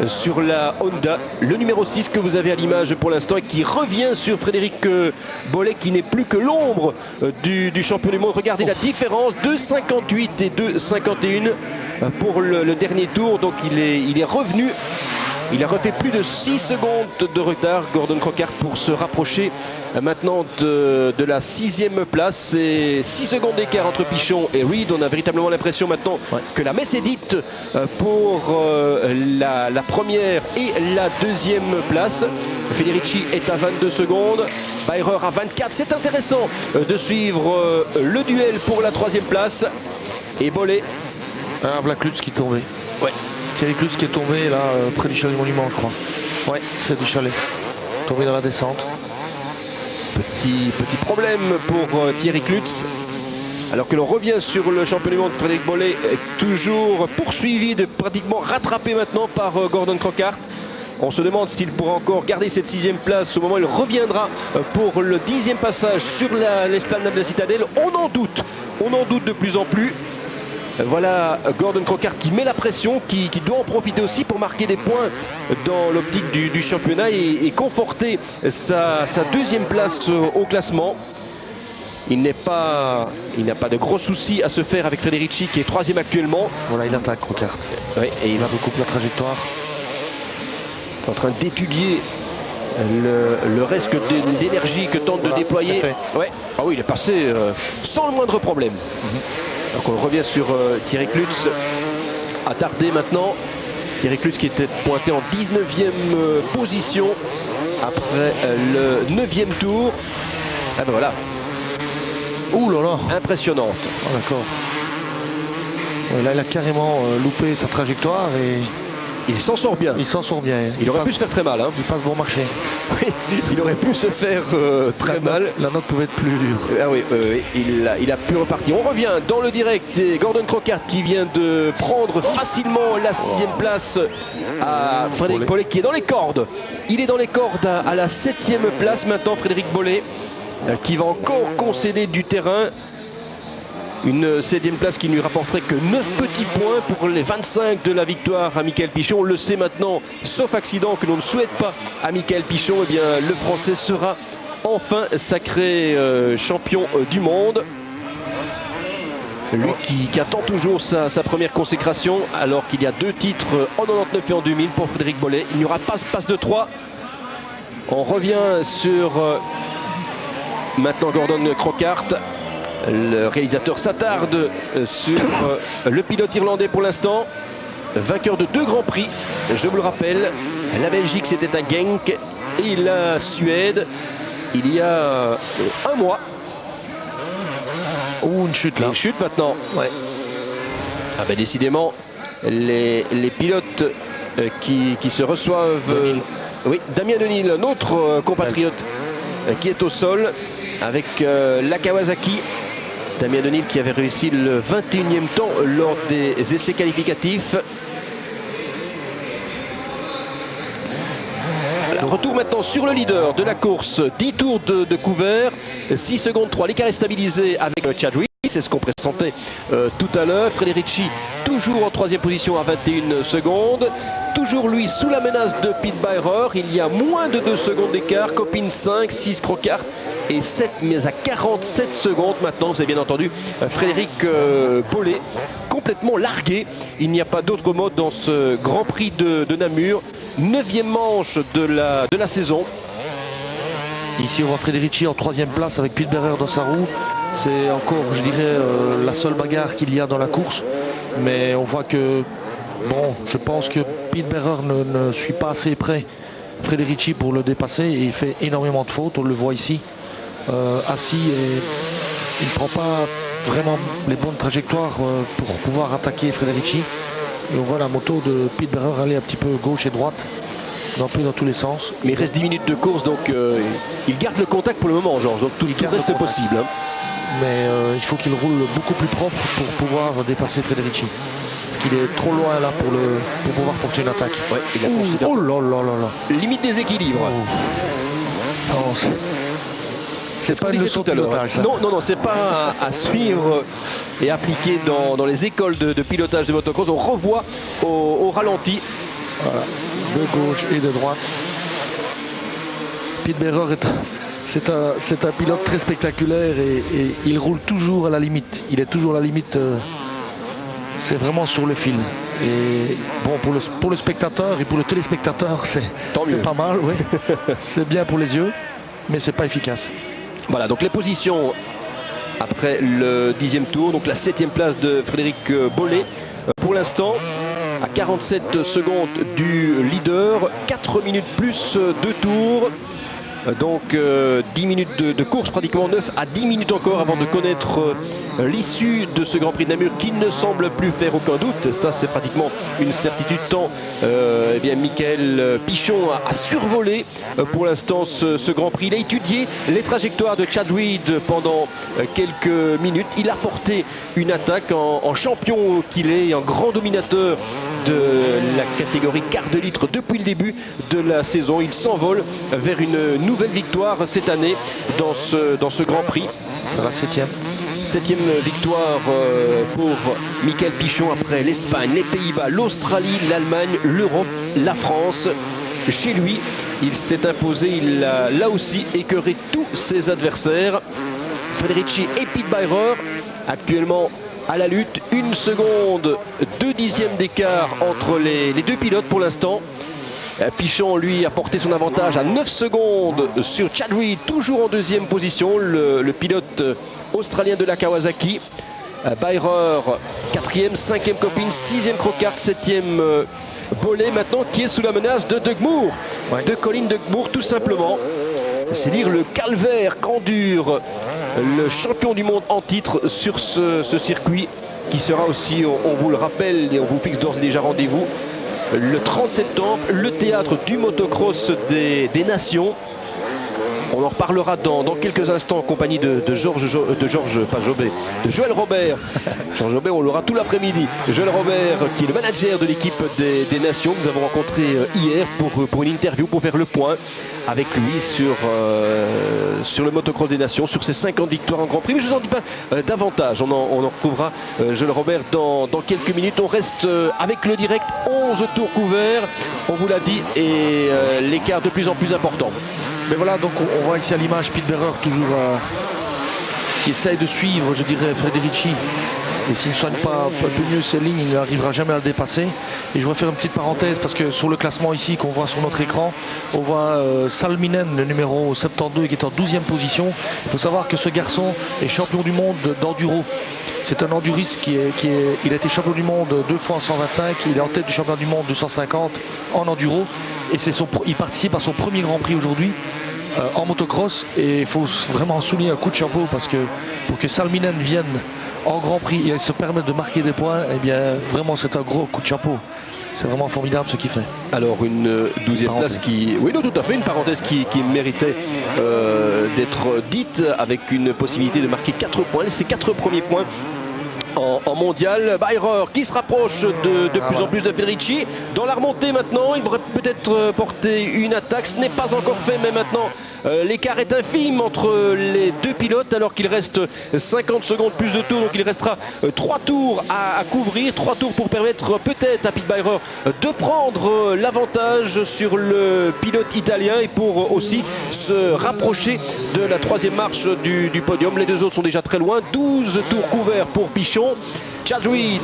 sur la Honda, le numéro 6 que vous avez à l'image pour l'instant et qui revient sur Frédéric Bollé qui n'est plus que l'ombre du champion du monde. Regardez la différence, 2,58 et 2,51 pour le dernier tour. Donc il est revenu. Il a refait plus de 6 secondes de retard, Gordon Crockart, pour se rapprocher maintenant de la 6e place. C'est 6 secondes d'écart entre Pichon et Reed. On a véritablement l'impression maintenant que la messe est dite pour la première et la 2e place. Federici est à 22 secondes, Bayer à 24. C'est intéressant de suivre le duel pour la 3e place. Et Bollé. Black Lutz qui est tombé. Ouais. Thierry Klutz qui est tombé là près du chalet du Monument, je crois. Ouais, c'est du chalet. Tombé dans la descente. Petit problème pour Thierry Klutz. Alors que l'on revient sur le champion du monde, Frédéric Bollé, toujours poursuivi, de pratiquement rattrapé maintenant par Gordon Crockart. On se demande s'il pourra encore garder cette 6e place au moment où il reviendra pour le 10e passage sur l'esplanade de la Citadelle. On en doute de plus en plus. Voilà Gordon Crockart qui met la pression, qui doit en profiter aussi pour marquer des points dans l'optique du championnat et conforter sa 2e place au classement. Il n'a pas de gros soucis à se faire avec Federici qui est 3e actuellement. Voilà, il attaque Crockart. Oui, et il va recouper la trajectoire. Il est en train d'étudier le reste d'énergie que tente de déployer. Ouais. Ah oui, il est passé sans le moindre problème. Donc on revient sur Thierry Klutz, attardé maintenant. Thierry Klutz qui était pointé en 19e position après le 9e tour. Ah ben voilà. Ouh là là. Impressionnante. Oh, d'accord. Ouais, là il a carrément loupé sa trajectoire et... Il s'en sort bien. Il s'en sort bien. Il aurait pu se faire très mal. Hein. Il passe bon marché. Oui, il aurait pu se faire très mal. La note pouvait être plus dure. Ah oui, il a pu repartir. On revient dans le direct. Et Gordon Crockart qui vient de prendre facilement la 6e place à Frédéric Bollé qui est dans les cordes. Il est dans les cordes à la 7e place maintenant, Frédéric Bollé, qui va encore concéder du terrain. Une 7e place qui ne lui rapporterait que 9 petits points pour les 25 de la victoire à Michael Pichon. On le sait maintenant, sauf accident que l'on ne souhaite pas à Michael Pichon, eh bien, le Français sera enfin sacré champion du monde. Lui qui attend toujours sa première consécration, alors qu'il y a 2 titres en 99 et en 2000 pour Frédéric Bollé. Il n'y aura pas ce passe de 3. On revient sur maintenant Gordon Crockart. Le réalisateur s'attarde sur le pilote irlandais pour l'instant, vainqueur de 2 grands prix, je vous le rappelle. La Belgique c'était à Genk et la Suède il y a un mois. Oh, une chute là. Une chute maintenant. Ouais. Ah ben décidément, les pilotes qui se reçoivent... oui, Damien Denil, notre compatriote qui est au sol avec la Kawasaki. Damien Denil qui avait réussi le 21e temps lors des essais qualificatifs. Retour maintenant sur le leader de la course, 10 tours de couvert, 6 secondes 3. L'écart est stabilisé avec Chad Reed, c'est ce qu'on pressentait tout à l'heure. Federici toujours en 3e position à 21 secondes. Toujours lui sous la menace de Pete Bayer. Il y a moins de 2 secondes d'écart. Copine 5, 6 Crockart et 7, mais à 47 secondes maintenant. Vous avez bien entendu Frédéric Bollé complètement largué. Il n'y a pas d'autre mode dans ce Grand Prix de Namur. 9e manche de la saison. Ici on voit Federici en 3e place avec Pete Bayer dans sa roue. C'est encore, je dirais, la seule bagarre qu'il y a dans la course. Mais on voit que, bon, je pense que Pete Bayer ne suit pas assez près Federici pour le dépasser. Et il fait énormément de fautes, on le voit ici, assis. Et il ne prend pas vraiment les bonnes trajectoires pour pouvoir attaquer Federici. Et on voit la moto de Pete Bayer aller un petit peu gauche et droite, un peu dans tous les sens. Mais il reste 10 minutes de course, donc il garde le contact pour le moment, Georges. Donc tout reste possible. Hein. mais il faut qu'il roule beaucoup plus propre pour pouvoir dépasser Federici. Parce qu'il est trop loin là pour pouvoir porter une attaque. Ouais, il a oh là là là là. Limite déséquilibre. Oh. C'est pas une leçon de pilotage. Non, c'est pas à suivre et appliquer dans les écoles de pilotage de motocross. On revoit au ralenti. Voilà. De gauche et de droite. Pete Beirer c'est un pilote très spectaculaire et il roule toujours à la limite. Il est toujours à la limite. C'est vraiment sur le fil. Et bon, pour le spectateur et pour le téléspectateur, c'est pas mal. Ouais. C'est bien pour les yeux, mais c'est pas efficace. Voilà, donc les positions après le 10e tour, donc la 7e place de Frédéric Bollé. Pour l'instant, à 47 secondes du leader, 4 minutes plus 2 tours. Donc 10 minutes de course, pratiquement 9 à 10 minutes encore avant de connaître l'issue de ce Grand Prix de Namur qui ne semble plus faire aucun doute. Ça, c'est pratiquement une certitude tant eh bien, Michael Pichon a survolé pour l'instant ce Grand Prix. Il a étudié les trajectoires de Chad Reed pendant quelques minutes. Il a porté une attaque en champion qu'il est, en grand dominateur de la catégorie quart de litre depuis le début de la saison. Il s'envole vers une nouvelle victoire cette année dans ce Grand Prix. C'est la 7e. 7e victoire pour Michael Pichon après l'Espagne, les Pays-Bas, l'Australie, l'Allemagne, l'Europe, la France. Chez lui, il s'est imposé, il a là aussi écœuré tous ses adversaires. Federici et Pete Beirer actuellement à la lutte, 1 seconde, 2 dixièmes d'écart entre les deux pilotes pour l'instant. Pichon, lui, a porté son avantage à 9 secondes sur Chad Reed, toujours en 2e position, le pilote australien de la Kawasaki. Beirer, 4e, 5e Copine, 6e Crocard, 7e Bollé maintenant, qui est sous la menace de Doug Moore, de Colin Doug Moore, tout simplement. C'est dire le calvaire qu'endure le champion du monde en titre sur ce circuit, qui sera aussi, on vous le rappelle et on vous fixe d'ores et déjà rendez-vous, le 30 septembre, le théâtre du motocross des nations. On en reparlera dans quelques instants en compagnie de Joël Robert. Georges Robert, on l'aura tout l'après-midi. Joël Robert, qui est le manager de l'équipe des Nations, que nous avons rencontré hier pour une interview, pour faire le point avec lui sur le motocross des Nations, sur ses 50 victoires en Grand Prix. Mais je ne vous en dis pas davantage. On en retrouvera Joël Robert dans quelques minutes. On reste avec le direct, 11 tours couverts, on vous l'a dit, et l'écart de plus en plus important. Mais voilà, donc on voit ici à l'image Pete Beirer toujours qui essaye de suivre, je dirais, Federici. Et s'il ne soigne pas un peu mieux ses lignes, il n'arrivera jamais à le dépasser. Et je voudrais faire une petite parenthèse parce que sur le classement ici qu'on voit sur notre écran, on voit Salminen, le numéro 72, qui est en 12e position. Il faut savoir que ce garçon est champion du monde d'enduro. C'est un enduriste il a été champion du monde 2 fois en 125, il est en tête du championnat du monde 250 en enduro. Et il participe à son premier Grand Prix aujourd'hui en motocross. Et il faut vraiment souligner un coup de chapeau parce que pour que Salminen vienne en Grand Prix et se permettre de marquer des points, eh bien vraiment c'est un gros coup de chapeau. C'est vraiment formidable ce qu'il fait. Alors une 12e place qui... Oui, non, tout à fait, une parenthèse qui méritait d'être dite, avec une possibilité de marquer 4 points. Ces 4 premiers points en mondial. Beirer qui se rapproche de plus en plus de Federici. Dans la remontée maintenant, il devrait peut-être porter une attaque. Ce n'est pas encore fait, mais maintenant l'écart est infime entre les deux pilotes, alors qu'il reste 50 secondes plus de tours. Donc il restera 3 tours à couvrir. 3 tours pour permettre peut-être à Pete Beirer de prendre l'avantage sur le pilote italien et pour aussi se rapprocher de la 3e marche du podium. Les deux autres sont déjà très loin. 12 tours couverts pour Pichon. Chad Reed,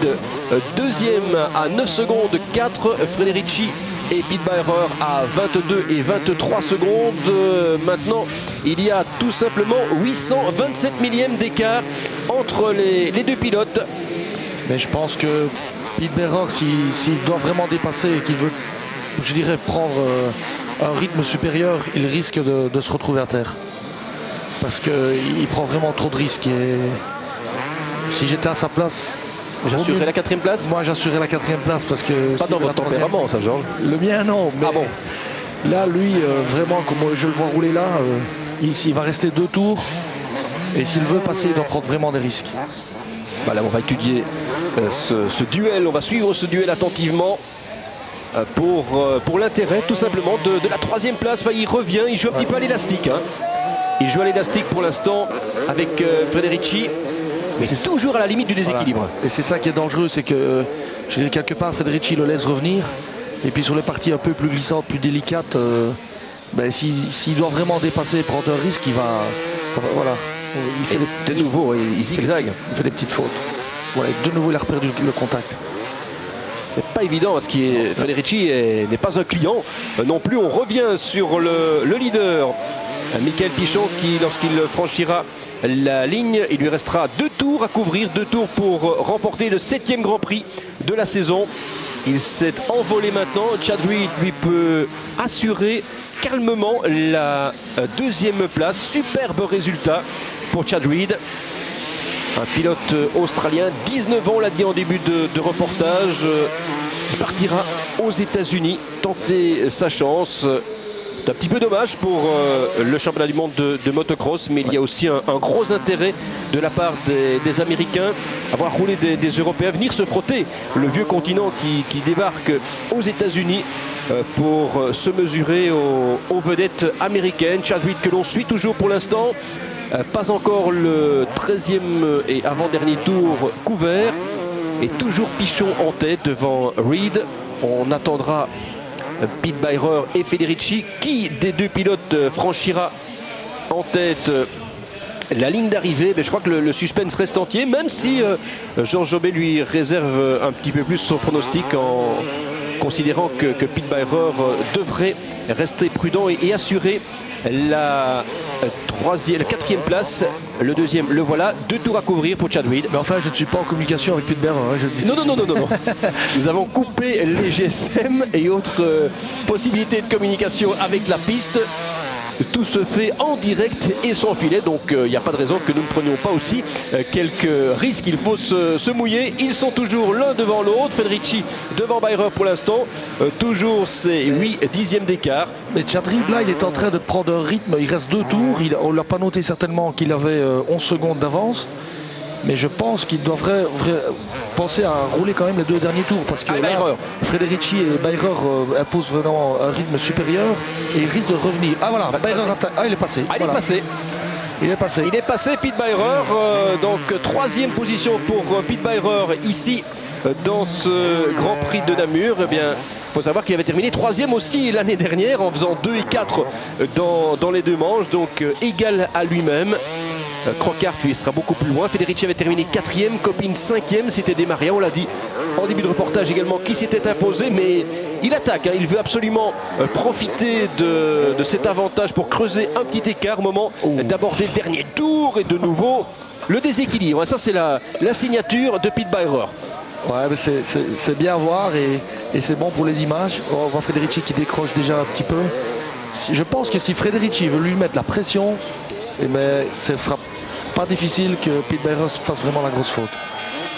2e à 9 secondes 4. Federici et Pete Beirer à 22 et 23 secondes. Maintenant, il y a tout simplement 827 millièmes d'écart entre les deux pilotes. Mais je pense que Pete Beirer, s'il doit vraiment dépasser et qu'il veut, je dirais, prendre un rythme supérieur, il risque de se retrouver à terre. Parce qu'il prend vraiment trop de risques. Et si j'étais à sa place... J'assurerais la 4e place. Moi j'assurerais la 4e place parce que... Pas dans votre tempérament ça, Georges. Le mien non, mais bon. Là lui vraiment comme je le vois rouler là, il va rester 2 tours. Et s'il veut passer, il doit prendre vraiment des risques. Voilà, on va étudier ce duel, on va suivre ce duel attentivement pour l'intérêt tout simplement de la troisième place. Enfin, il revient, il joue un petit peu à l'élastique. Hein. Il joue à l'élastique pour l'instant avec Frederici, mais c'est toujours à la limite du déséquilibre. Voilà. Et c'est ça qui est dangereux, c'est que je dirais quelque part Frederici le laisse revenir. Et puis sur les parties un peu plus glissantes, plus délicates, s'il doit vraiment dépasser et prendre un risque, voilà. Il fait de nouveau, il zigzague. Il fait des petites fautes. Voilà, de nouveau, il a perdu le contact. C'est pas évident parce que Federici n'est pas un client non plus. On revient sur le leader, Mickaël Pichon, qui, lorsqu'il franchira la ligne, il lui restera 2 tours à couvrir, 2 tours pour remporter le 7e Grand Prix de la saison. Il s'est envolé maintenant. Chad Reed lui peut assurer calmement la 2e place. Superbe résultat pour Chad Reed. Un pilote australien, 19 ans, on l'a dit en début de reportage, qui partira aux États-Unis tenter sa chance. C'est un petit peu dommage pour le championnat du monde de motocross, mais il y a aussi un gros intérêt de la part des Américains à voir rouler des Européens, venir se frotter le vieux continent qui débarque aux États-Unis pour se mesurer aux vedettes américaines. Chad Reed que l'on suit toujours pour l'instant. Pas encore le 13e et avant-dernier tour couvert. Et toujours Pichon en tête devant Reed. On attendra Pete Beirer et Federici. Qui des 2 pilotes franchira en tête la ligne d'arrivée? Je crois que le suspense reste entier, même si Georges Jobet lui réserve un petit peu plus son pronostic en considérant que Pete Beirer devrait rester prudent et assurer la 4e place. Le 2e, le voilà. 2 tours à couvrir pour Chad Reed. Mais enfin, je ne suis pas en communication avec Pete Beirer. Hein, non. Nous avons coupé les GSM et autres possibilités de communication avec la piste. Tout se fait en direct et sans filet, donc il n'y a pas de raison que nous ne prenions pas aussi quelques risques. Il faut se mouiller. Ils sont toujours l'un devant l'autre. Federici devant Beirer pour l'instant. Toujours ces 8/10 d'écart. Mais Chad Reed, là, il est en train de prendre un rythme. Il reste 2 tours. On ne l'a pas noté certainement qu'il avait 11 secondes d'avance. Mais je pense qu'il devrait penser à rouler quand même les 2 derniers tours, parce que Federici et Beirer imposent vraiment un rythme supérieur et il risque de revenir. Ah voilà, Beirer il est passé. Il est passé. Il est passé, Pete Beirer. Donc 3e position pour Pete Beirer ici dans ce Grand Prix de Namur. Eh bien, il faut savoir qu'il avait terminé 3e aussi l'année dernière en faisant 2 et 4 dans les 2 manches, donc égal à lui-même. Crockart lui sera beaucoup plus loin. Federici avait terminé 4e, Copine 5e. C'était Desmaria, on l'a dit en début de reportage également, qui s'était imposé, mais il attaque. Hein. Il veut absolument profiter de cet avantage pour creuser un petit écart au moment d'aborder le dernier tour. Et de nouveau, le déséquilibre. Ça, c'est la signature de Pete Beirer. Ouais, mais c'est bien à voir et c'est bon pour les images. On voit Federici qui décroche déjà un petit peu. Je pense que si Federici veut lui mettre la pression, mais ce ne sera pas difficile que Pete Beirer fasse vraiment la grosse faute.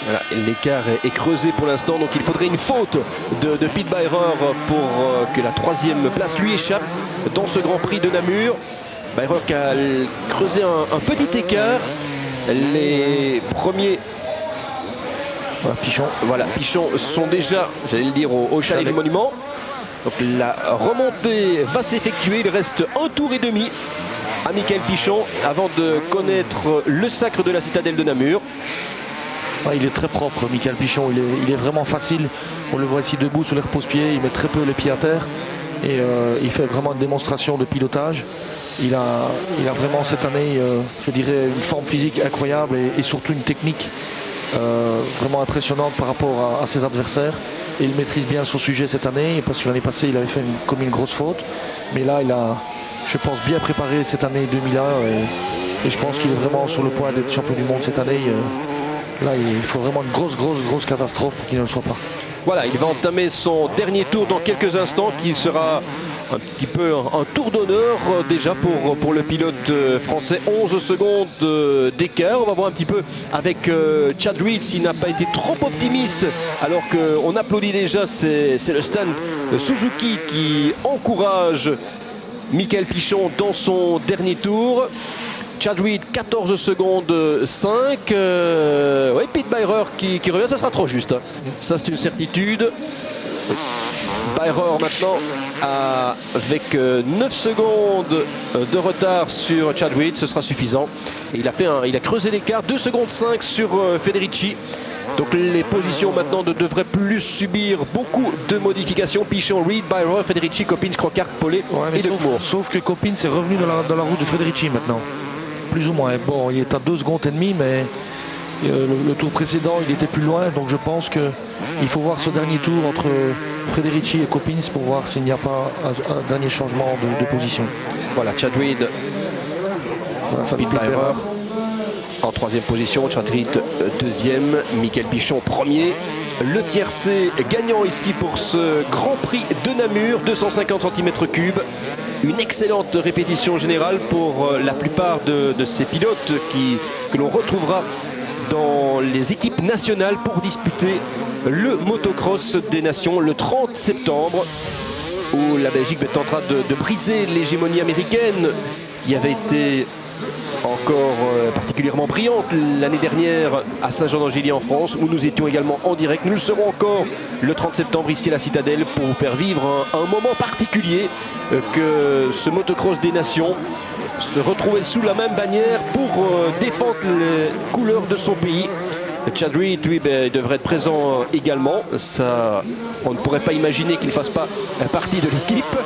Voilà, l'écart est creusé pour l'instant, donc il faudrait une faute de Pete Beirer pour que la 3e place lui échappe dans ce Grand Prix de Namur. Beirer qui a creusé un petit écart. Les premiers Pichon sont déjà, j'allais le dire, au chalet du Monument. Donc la remontée va s'effectuer. Il reste 1 tour et demi à Mickaël Pichon avant de connaître le sacre de la citadelle de Namur. Il est très propre, Mickaël Pichon. Il est vraiment facile. On le voit ici debout sur les repose-pieds. Il met très peu les pieds à terre et il fait vraiment une démonstration de pilotage. Il a vraiment cette année, je dirais, une forme physique incroyable et surtout une technique vraiment impressionnante par rapport à ses adversaires. Et il maîtrise bien son sujet cette année, parce que l'année passée il avait fait une grosse faute, mais là il a, je pense, bien préparé cette année 2001 et je pense qu'il est vraiment sur le point d'être champion du monde cette année. Là il faut vraiment une grosse catastrophe pour qu'il ne le soit pas. Voilà, il va entamer son dernier tour dans quelques instants, qui sera un petit peu un tour d'honneur déjà pour le pilote français. 11 secondes d'écart. On va voir un petit peu avec Chad Reed s'il n'a pas été trop optimiste, alors qu'on applaudit déjà. C'est le stand Suzuki qui encourage Mickaël Pichon dans son dernier tour. Chad Reed 14 secondes 5. Ouais, Pete Beirer qui revient, ça sera trop juste. Hein. Ça c'est une certitude. Beirer maintenant avec 9 secondes de retard sur Chad Reed, ce sera suffisant. Et il a creusé l'écart, 2 secondes 5 sur Federici. Donc les positions maintenant ne devraient plus subir beaucoup de modifications. Pichon, Reed, Beirer, Federici, Coppins, Crochart, Paulet et De Moore. Sauf que Coppins est revenu dans la route de Federici maintenant. Plus ou moins. Bon, il est à 2 secondes et demie, mais le tour précédent, il était plus loin. Donc je pense qu'il faut voir ce dernier tour entre Federici et Coppins pour voir s'il n'y a pas un dernier changement de position. Voilà, Chad Reed, Pete Beirer en 3e position, Chad Reed 2e, Michael Pichon 1er. Le tiercé gagnant ici pour ce Grand Prix de Namur, 250 cm3. Une excellente répétition générale pour la plupart de ces pilotes que l'on retrouvera dans les équipes nationales pour disputer le motocross des nations le 30 septembre, où la Belgique est en train de briser l'hégémonie américaine qui avait été encore particulièrement brillante l'année dernière à Saint-Jean-d'Angély en France, où nous étions également en direct. Nous le serons encore le 30 septembre ici à la Citadelle pour vous faire vivre un moment particulier que ce motocross des nations, se retrouver sous la même bannière pour défendre les couleurs de son pays. Chad Reed, lui, devrait être présent également. Ça, on ne pourrait pas imaginer qu'il ne fasse pas partie de l'équipe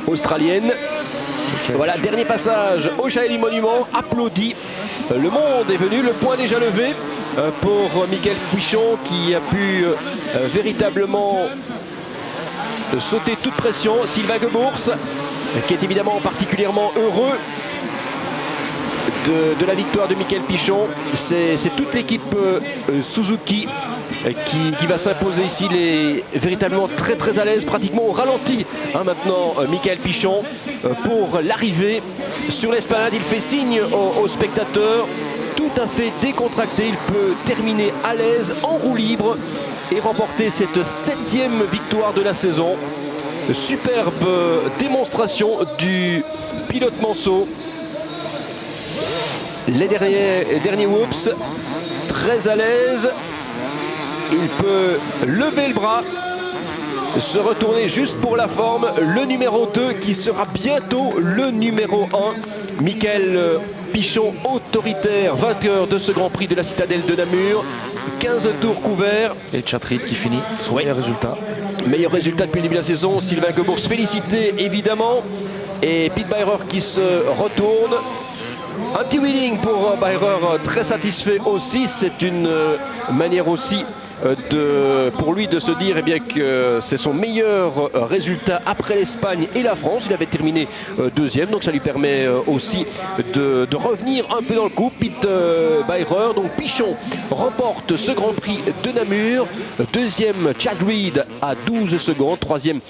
australienne. Voilà, dernier passage au Chailly Monument, applaudi. Le monde est venu, le point déjà levé pour Michael Pichon qui a pu véritablement sauter toute pression. Sylvain Gebours qui est évidemment particulièrement heureux de la victoire de Michael Pichon. C'est toute l'équipe Suzuki qui va s'imposer ici. Il est véritablement très à l'aise, pratiquement au ralenti. Hein, maintenant, Michael Pichon pour l'arrivée sur l'esplanade. Il fait signe aux spectateurs, tout à fait décontracté. Il peut terminer à l'aise en roue libre et remporter cette 7e victoire de la saison. Superbe démonstration du pilote Manceau. Les derniers whoops, très à l'aise. Il peut lever le bras, se retourner juste pour la forme. Le numéro 2 qui sera bientôt le numéro 1. Michael Pichon, autoritaire, vainqueur de ce Grand Prix de la Citadelle de Namur. 15 tours couverts. Et Chad Reed qui finit son meilleur résultat. Meilleur résultat depuis le début de la saison. Sylvain Gebours félicité évidemment. Et Pete Beirer qui se retourne. Un petit winning pour Beirer, très satisfait aussi. C'est une manière aussi pour lui de se dire bien que c'est son meilleur résultat après l'Espagne et la France. Il avait terminé 2e, donc ça lui permet aussi de revenir un peu dans le coup. Pete Beirer, donc Pichon remporte ce Grand Prix de Namur. 2e Chad Reed à 12 secondes. 3e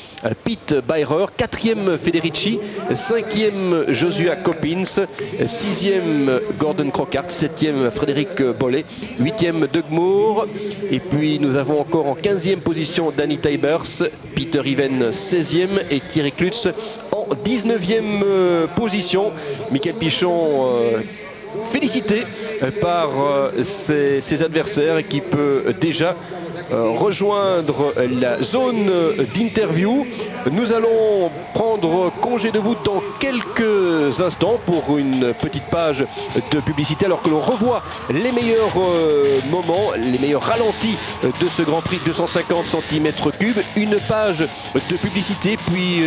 Pete Beirer. 4e Federici. 5e Joshua Coppins. 6e Gordon Crochart. 7e Frédéric Bollé. 8e Doug Moore. Et puis nous avons encore en 15e position Danny Tybers, Peter Even 16e et Thierry Klutz en 19e position. Michael Pichon félicité par ses adversaires et qui peut déjà rejoindre la zone d'interview. Nous allons prendre congé de vous dans quelques instants pour une petite page de publicité alors que l'on revoit les meilleurs moments, les meilleurs ralentis de ce Grand Prix 250 cm3. Une page de publicité, puis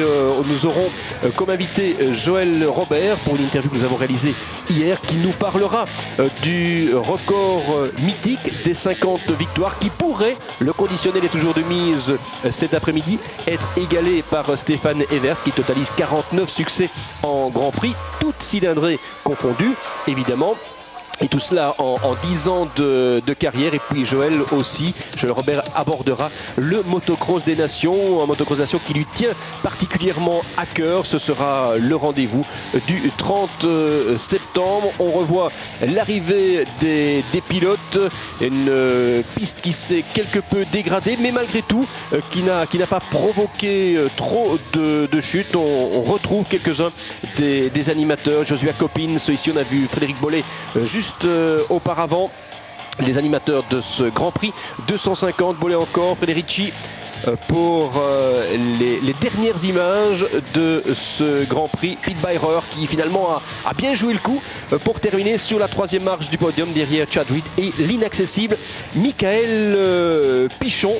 nous aurons comme invité Joël Robert pour une interview que nous avons réalisée hier qui nous parlera du record mythique des 50 victoires qui pourrait, le conditionnel est toujours de mise cet après-midi, être égalé par Stéphane Evers qui totalise 49 succès en Grand Prix, toutes cylindrées confondues évidemment. Et tout cela en 10 ans de carrière. Et puis Joël aussi, Joël Robert abordera le motocross des nations, un motocross des nations qui lui tient particulièrement à cœur. Ce sera le rendez-vous du 30 septembre. On revoit l'arrivée des pilotes, une piste qui s'est quelque peu dégradée, mais malgré tout qui n'a pas provoqué trop de chutes. On retrouve quelques-uns des animateurs. Joshua Coppins, ici on a vu Frédéric Bollet juste auparavant, les animateurs de ce Grand Prix 250, Bollet encore, Federici pour les dernières images de ce Grand Prix. Pete Beirer qui finalement a bien joué le coup pour terminer sur la 3e marche du podium derrière Chad Reed et l'inaccessible Michael Pichon.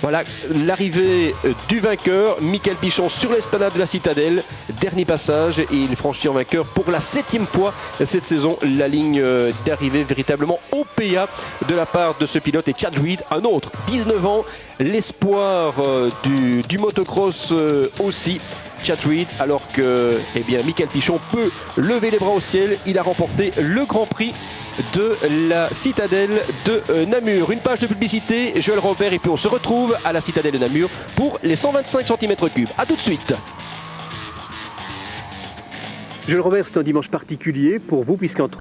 Voilà l'arrivée du vainqueur, Michael Pichon sur l'esplanade de la Citadelle. Dernier passage et il franchit en vainqueur pour la 7e fois cette saison la ligne d'arrivée, véritablement au PA de la part de ce pilote. Et Chad Reed, un autre, 19 ans, l'espoir du motocross aussi. Chad Reed, alors que Michael Pichon peut lever les bras au ciel. Il a remporté le Grand Prix de la Citadelle de Namur. Une page de publicité, Joël Robert, et puis on se retrouve à la Citadelle de Namur pour les 125 cm3. A tout de suite. Joël Robert, c'est un dimanche particulier pour vous puisqu'entre